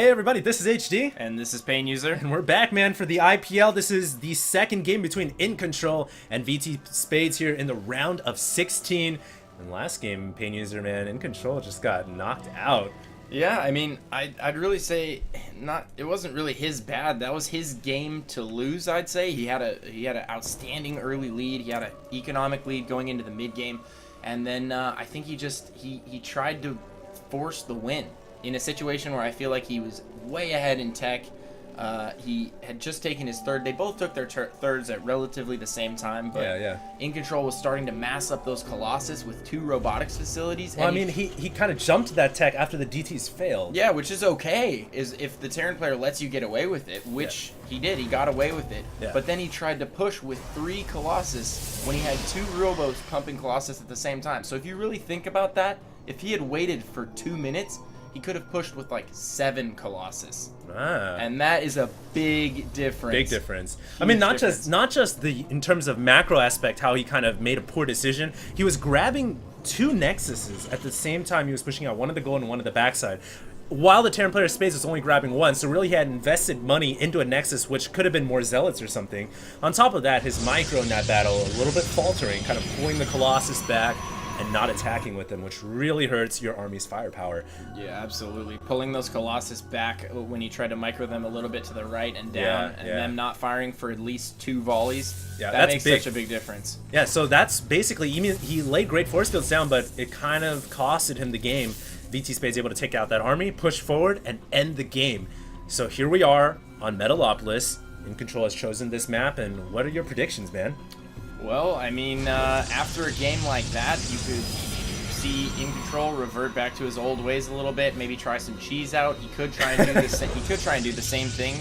Hey everybody, this is HD. And this is Pain User. And we're back, man, for the IPL. This is the second game between EGiNcontroL and VTSpades here in the round of 16. And last game, Pain User, man, EGiNcontroL just got knocked out. Yeah, I mean, I'd really say it wasn't really his bad. That was his game to lose, I'd say. He had an outstanding early lead. He had an economic lead going into the mid game. And then I think he tried to force the win in a situation where I feel like he was way ahead in tech. He had just taken his third. They both took their thirds at relatively the same time, but EGiNcontroL was starting to mass up those Colossus with 2 robotics facilities. Well, I mean, he kind of jumped that tech after the DTs failed. Yeah, which is okay, is if the Terran player lets you get away with it, which he did. He got away with it. Yeah. But then he tried to push with 3 Colossus when he had 2 robos pumping Colossus at the same time. So if you really think about that, if he had waited for 2 minutes, he could have pushed with like 7 Colossus. And that is a big difference. Big difference. I mean, not just the in terms of macro aspect, how he kind of made a poor decision. He was grabbing 2 Nexuses at the same time. He was pushing out one of the goal and one of the backside, while the Terran player Spades was only grabbing 1. So really he had invested money into a Nexus, which could have been more Zealots or something. On top of that, his micro in that battle, a little bit faltering, kind of pulling the Colossus back and not attacking with them, which really hurts your army's firepower. Yeah, absolutely. Pulling those Colossus back when he tried to micro them a little bit to the right and down, and them not firing for at least 2 volleys. Yeah, that makes such a big difference. Yeah, so that's basically, he laid great force fields down, but it kind of costed him the game. VTSpades able to take out that army, push forward, and end the game. So here we are on Metalopolis. EGiNcontroL has chosen this map, and what are your predictions, man? Well, I mean, after a game like that, you could see EGiNcontroL revert back to his old ways a little bit. Maybe try some cheese out. He could try and do the same thing.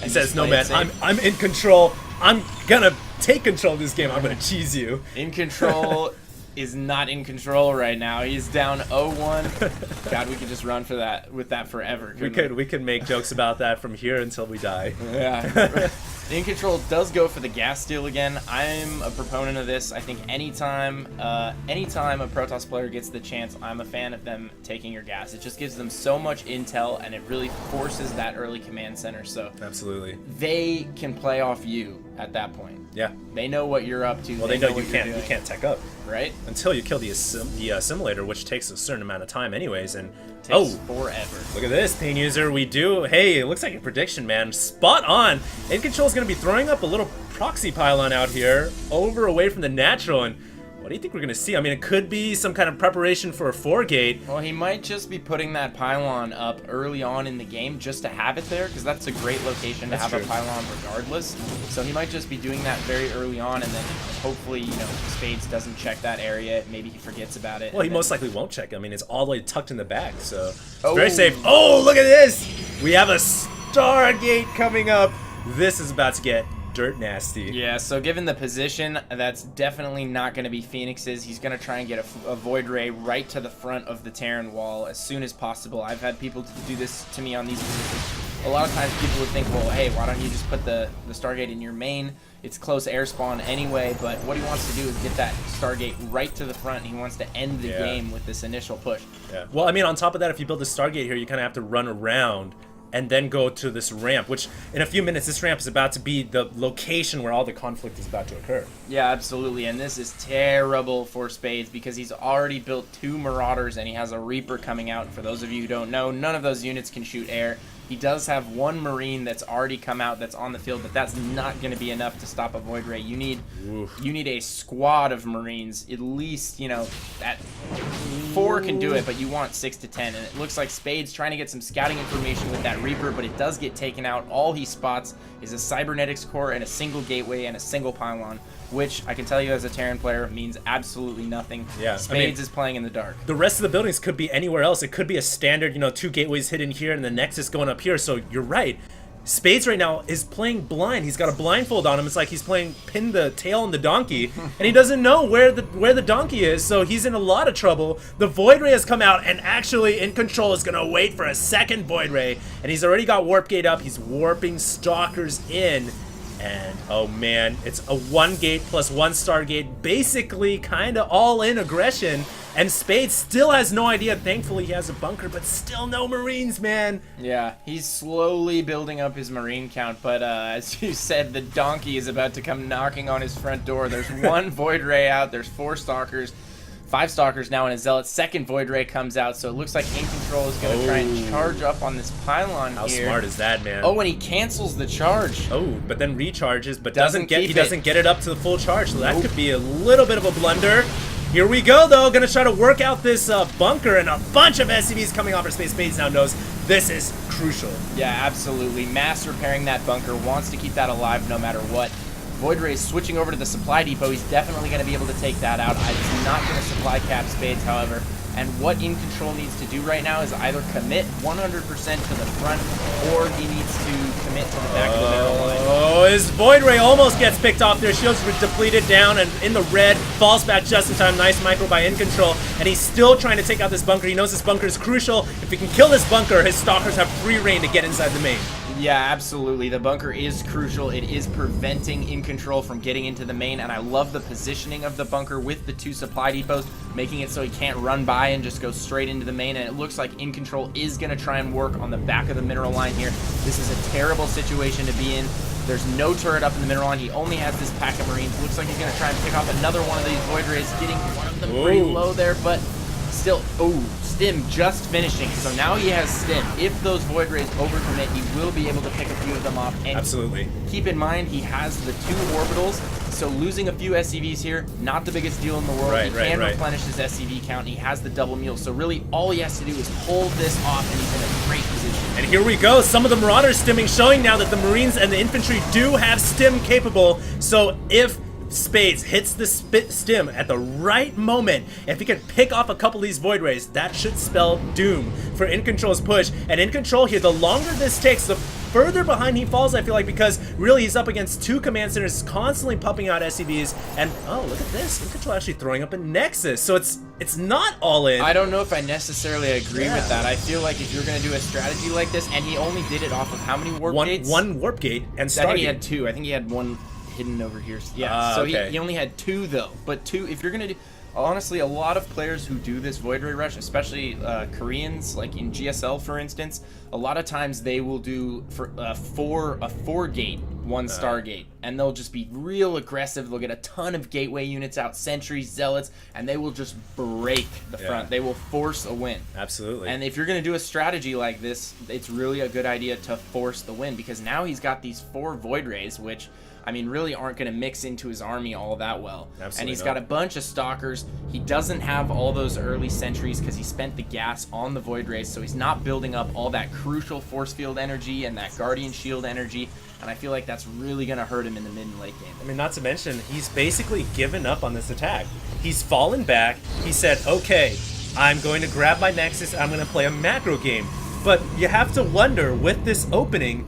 He says, "No, man, I'm in control. I'm gonna take control of this game. I'm gonna cheese you." EGiNcontroL is not in control right now. He's down 0-1. God, we could just run with that forever. We could make jokes about that from here until we die. Yeah. EGiNcontroL does go for the gas steal again. I'm a proponent of this. I think anytime a Protoss player gets the chance, I'm a fan of them taking your gas. It just gives them so much intel, and it really forces that early command center. So absolutely, they can play off you at that point. Yeah, they know what you're up to. Well, they know you can't tech up, right? Until you kill the assimilator, which takes a certain amount of time, anyways. And takes forever. Look at this, Pain User. We do. Hey, it looks like a prediction, man. Spot on. EGiNcontroL is going to be throwing up a little proxy pylon out here, away from the natural. And what do you think we're going to see? I mean, it could be some kind of preparation for a 4-gate. Well, he might just be putting that pylon up early on in the game just to have it there, because that's a great location to have a pylon regardless. So he might just be doing that very early on, and then hopefully, Spades doesn't check that area. Maybe he forgets about it. Well, he most likely won't check. I mean, it's all the way tucked in the back, so it's very safe. Oh, look at this! We have a Stargate coming up. This is about to get dirt nasty. Yeah, so given the position, that's definitely not going to be Phoenix's. He's going to try and get a Void Ray right to the front of the Terran wall as soon as possible. I've had people do this to me on these positions. A lot of times people would think, well, hey, why don't you just put the Stargate in your main? It's close air spawn anyway, but what he wants to do is get that Stargate right to the front, and he wants to end the game with this initial push. Yeah. Well, I mean, on top of that, if you build a Stargate here, you kind of have to run around and then go to this ramp, which in a few minutes, this ramp is about to be the location where all the conflict is about to occur. Yeah, absolutely, and this is terrible for Spades because he's already built 2 Marauders and he has a Reaper coming out. For those of you who don't know, none of those units can shoot air. He does have 1 Marine that's already come out that's on the field, but that's not going to be enough to stop a Void Ray. You need a squad of Marines, at least, that 4 can do it, but you want 6 to 10. And it looks like Spades trying to get some scouting information with that Reaper, but it does get taken out. All he spots is a cybernetics core and a single gateway and a single pylon, which I can tell you as a Terran player means absolutely nothing. Yeah, Spades is playing in the dark. The rest of the buildings could be anywhere else. It could be a standard, 2 gateways hidden here and the Nexus going up here. So you're right. Spades right now is playing blind. He's got a blindfold on him. It's like he's playing pin the tail on the donkey, and he doesn't know where the donkey is, so he's in a lot of trouble. The Void Ray has come out, and actually EGiNcontroL is going to wait for a second Void Ray, and he's already got Warp Gate up. He's warping Stalkers in. And oh man, it's a 1 gate plus 1 Stargate, basically kind of all-in aggression. And Spades still has no idea. Thankfully, he has a bunker, but still no Marines, man. Yeah, he's slowly building up his Marine count, but as you said, the donkey is about to come knocking on his front door. There's 1 Void Ray out, there's 4 Stalkers, 5 Stalkers now in a Zealot. Second Void Ray comes out, so it looks like EGiNcontroL is going to try and charge up on this pylon How here. smart is that, man? Oh, and he cancels the charge. Oh, but then recharges, but Doesn't he keep doesn't get it up to the full charge, so that Nope. could be a little bit of a blunder. Here we go, though. Gonna try to work out this bunker, and a bunch of SCVs coming off for Space. Spades now knows this is crucial. Yeah, absolutely. Mass repairing that bunker, wants to keep that alive no matter what. Void Ray is switching over to the supply depot. He's definitely going to be able to take that out. It's not going to supply cap Spades, however. And what EGiNcontroL needs to do right now is either commit 100% to the front, or he needs to commit to the back of the middle line. Oh, his Void Ray almost gets picked off there. Shields were depleted down and in the red. Falls back just in time. Nice micro by EGiNcontroL. And he's still trying to take out this bunker. He knows this bunker is crucial. If he can kill this bunker, his Stalkers have free reign to get inside the main. Yeah, absolutely. The bunker is crucial. It is preventing EGiNcontroL from getting into the main, and I love the positioning of the bunker with the 2 supply depots, making it so he can't run by and just go straight into the main, and it looks like EGiNcontroL is going to try and work on the back of the mineral line here. This is a terrible situation to be in. There's no turret up in the mineral line. He only has this pack of Marines. Looks like he's going to try and pick off another one of these Void Rays, getting one of them pretty low there, but still, Stim just finishing, so now he has Stim. If those Void Rays overcommit, he will be able to pick a few of them off. And absolutely. Keep in mind, he has the 2 orbitals, so losing a few SCVs here, not the biggest deal in the world. He can replenish his SCV count, and he has the double mule, so really all he has to do is hold this off, and he's in a great position. And here we go, some of the Marauders stimming, showing now that the Marines and the infantry do have stim capable, so if Spades hits the stim at the right moment, if he can pick off a couple of these Void Rays, that should spell doom for EGiNcontrol's push. And EGiNcontroL here, the longer this takes, the further behind he falls, I feel like, because really he's up against 2 command centers constantly pumping out SCVs. And oh, look at this, EGiNcontrol actually throwing up a Nexus, so it's not all in. I don't know if I necessarily agree with that. I feel like if you're going to do a strategy like this, and he only did it off of how many warp gates? One warp gate and Stargate. I think he had 2. I think he had 1 hidden over here. Yeah, so okay. he only had 2 though. But 2, if you're gonna do, honestly, a lot of players who do this Void Ray rush, especially Koreans, like in GSL for instance, a lot of times they will do for a 4 gate 1 Stargate, and they'll just be real aggressive. They'll get a ton of gateway units out, sentries, zealots, and they will just break the front. They will force a win. Absolutely. And if you're gonna do a strategy like this, it's really a good idea to force the win, because now he's got these 4 Void Rays, which, I mean, really aren't going to mix into his army all that well. Absolutely and he's got a bunch of Stalkers. He doesn't have all those early sentries because he spent the gas on the Void Rays, so he's not building up all that crucial force field energy and that Guardian Shield energy, and I feel like that's really going to hurt him in the mid and late game. I mean, not to mention, he's basically given up on this attack. He's fallen back. He said, okay, I'm going to grab my Nexus, I'm going to play a macro game. But you have to wonder, with this opening,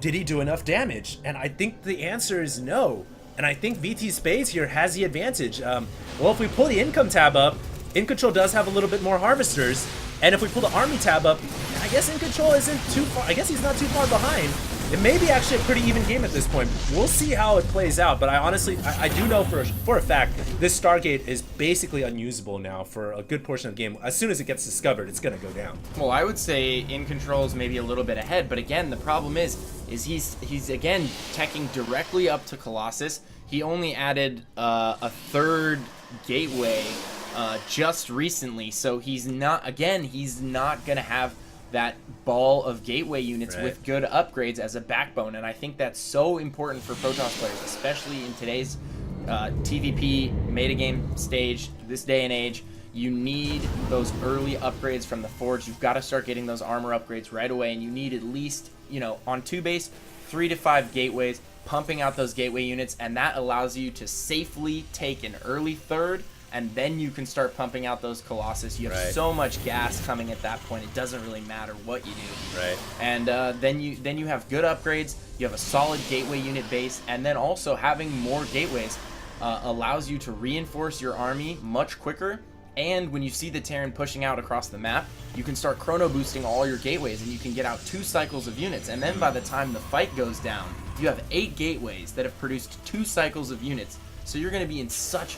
did he do enough damage? And I think the answer is no. And I think VTSpades here has the advantage. Well, if we pull the income tab up, EGiNcontroL does have a little bit more harvesters. And if we pull the army tab up, I guess EGiNcontroL isn't too far. I guess he's not too far behind. It may be actually a pretty even game at this point. We'll see how it plays out, but I honestly, I do know for a fact this Stargate is basically unusable now for a good portion of the game. As soon as it gets discovered, it's going to go down. Well, I would say EGiNcontroL is maybe a little bit ahead, but again, the problem is he's again teching directly up to Colossus. He only added a 3rd gateway just recently, so he's not going to have that ball of gateway units with good upgrades as a backbone, and I think that's so important for Protoss players, especially in today's TVP metagame stage, this day and age. You need those early upgrades from the Forge. You've got to start getting those armor upgrades right away, and you need at least, you know, on 2 base, 3 to 5 gateways, pumping out those gateway units, and that allows you to safely take an early 3rd, and then you can start pumping out those Colossus. You have so much gas coming at that point, it doesn't really matter what you do. And then you have good upgrades, you have a solid gateway unit base, and then also having more gateways allows you to reinforce your army much quicker And when you see the Terran pushing out across the map, you can start chrono boosting all your gateways, and you can get out 2 cycles of units. And then by the time the fight goes down, you have 8 gateways that have produced 2 cycles of units. So you're going to be in such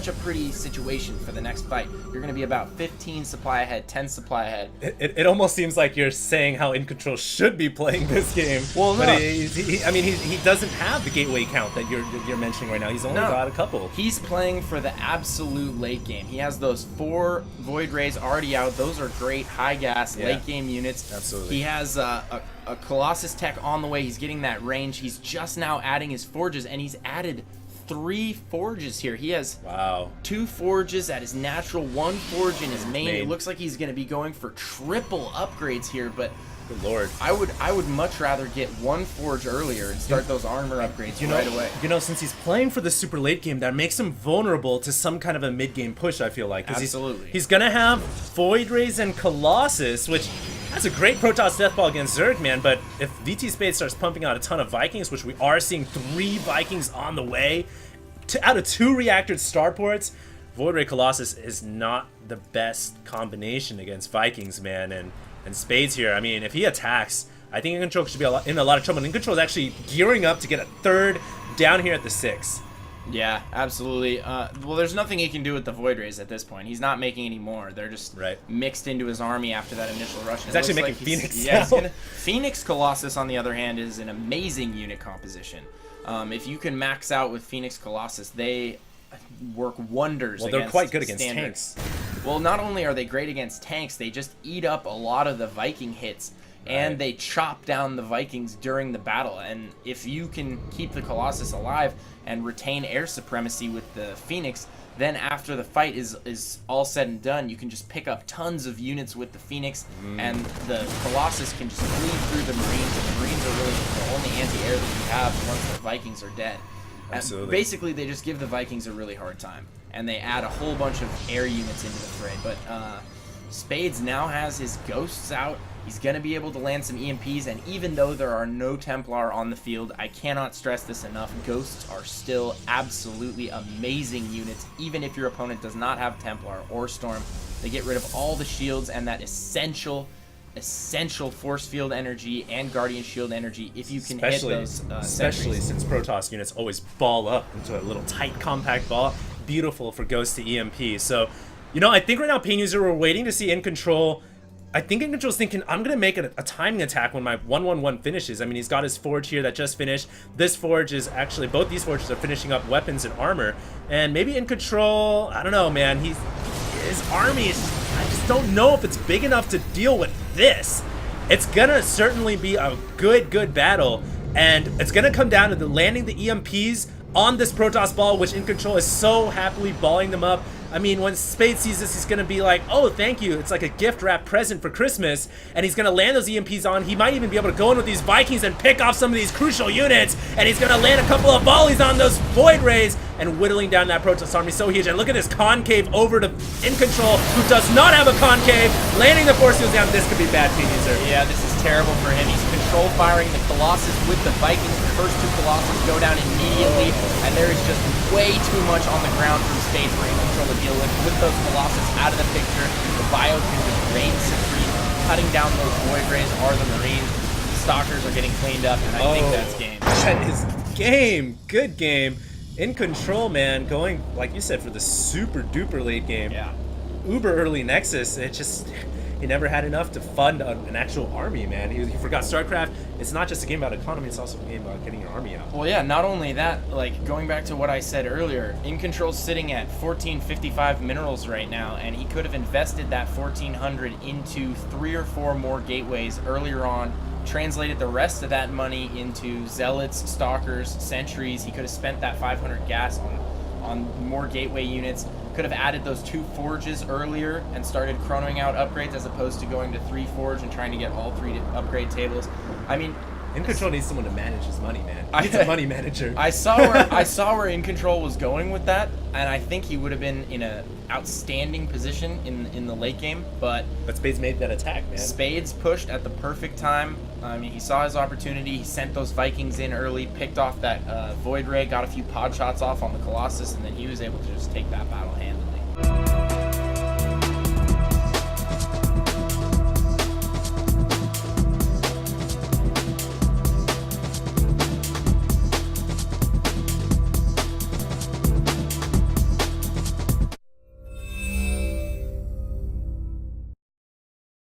a pretty situation for the next fight. You're going to be about 15 supply ahead, 10 supply ahead. It almost seems like you're saying how InControl should be playing this game. Well, no. But he doesn't have the gateway count that you're mentioning right now. He's only got a couple. He's playing for the absolute late game. He has those 4 Void Rays already out. Those are great high gas late game units. Absolutely. He has a Colossus tech on the way. He's getting that range. He's just now adding his forges, and he's added 3 forges here. He has 2 forges at his natural, 1 forge in his main. It looks like he's going to be going for triple upgrades here, but good lord, I would much rather get 1 forge earlier and start those armor upgrades right away. You know, since he's playing for the super late game, that makes him vulnerable to some kind of a mid game push, I feel like. Absolutely. He's going to have Void Rays and Colossus, which that's a great Protoss death ball against Zerg, man, but if VTSpades starts pumping out a ton of Vikings, which we are seeing 3 Vikings on the way, out of 2 reactored starports, Void Ray Colossus is not the best combination against Vikings, man, and Spades here. I mean, if he attacks, I think InControl should be in a lot of trouble. And InControl is actually gearing up to get a 3rd down here at the 6. Yeah, absolutely. Well, there's nothing he can do with the Void Rays at this point. He's not making any more. They're just mixed into his army after that initial rush. He's actually making Phoenix. Yeah, Phoenix Colossus, on the other hand, is an amazing unit composition. If you can max out with Phoenix Colossus, they work wonders. Well, they're quite good against tanks. Well, not only are they great against tanks, they just eat up a lot of the Viking hits. And they chop down the Vikings during the battle. And if you can keep the Colossus alive and retain air supremacy with the Phoenix, then after the fight is all said and done, you can just pick up tons of units with the Phoenix, and the Colossus can just bleed through the Marines. And the Marines are really the only anti-air that you have once the Vikings are dead. Absolutely. Basically, they just give the Vikings a really hard time, and they add a whole bunch of air units into the fray. But Spades now has his ghosts out. He's going to be able to land some EMPs, and even though there are no Templar on the field, I cannot stress this enough, ghosts are still absolutely amazing units. Even if your opponent does not have Templar or Storm, they get rid of all the shields and that essential force field energy and guardian shield energy if you can hit those especially sentries. Since Protoss units always ball up into a little tight compact ball. Beautiful for ghost to EMP. So, you know, I think right now, Pain User, we're waiting to see InControl. I think InControl's thinking, I'm going to make a timing attack when my 1-1-1 finishes. I mean, he's got his forge here that just finished. This forge is actually, both these forges are finishing up weapons and armor. And maybe InControl, I don't know, man. His army is, I just don't know if it's big enough to deal with this. It's going to certainly be a good battle. And it's going to come down to the landing the EMPs on this Protoss ball, which InControl is so happily balling them up. I mean, when Spade sees this, he's going to be like, oh, thank you. It's like a gift-wrapped present for Christmas. And he's going to land those EMPs on. He might even be able to go in with these Vikings and pick off some of these crucial units. And he's going to land a couple of volleys on those Void Rays and whittling down that Protoss army so huge. And look at this concave over to InControl, who does not have a concave. Landing the force fields down. This could be bad, User. Yeah, this is terrible for him. He's control firing the Colossus with the Vikings. The first 2 Colossus go down immediately. And there is just way too much on the ground from Spades for InControl to deal with. With those Colossus out of the picture, the Bio can just reign supreme. Cutting down those Void Rays are the Marines. The Stalkers are getting cleaned up, and I think that's game. That is game. Good game. InControl, man, going, like you said, for the super duper late game. Yeah. Uber early Nexus. It just, he never had enough to fund an actual army, man. He forgot StarCraft. It's not just a game about economy, it's also a game about getting your army out. Well, yeah, not only that, like, going back to what I said earlier, InControl's sitting at 1455 minerals right now, and he could have invested that 1400 into 3 or 4 more gateways earlier on, translated the rest of that money into Zealots, Stalkers, Sentries. He could have spent that 500 gas on more gateway units. Could have added those 2 forges earlier and started chronoing out upgrades as opposed to going to 3 forge and trying to get all 3 upgrade tables. I mean, InControl needs someone to manage his money, man. He needs a money manager. I saw where InControl was going with that, and I think he would have been in an outstanding position in the late game. But Spades made that attack, man. Spades pushed at the perfect time. I mean, he saw his opportunity. He sent those Vikings in early, picked off that Void Ray, got a few pod shots off on the Colossus, and then he was able to just take that battle handily.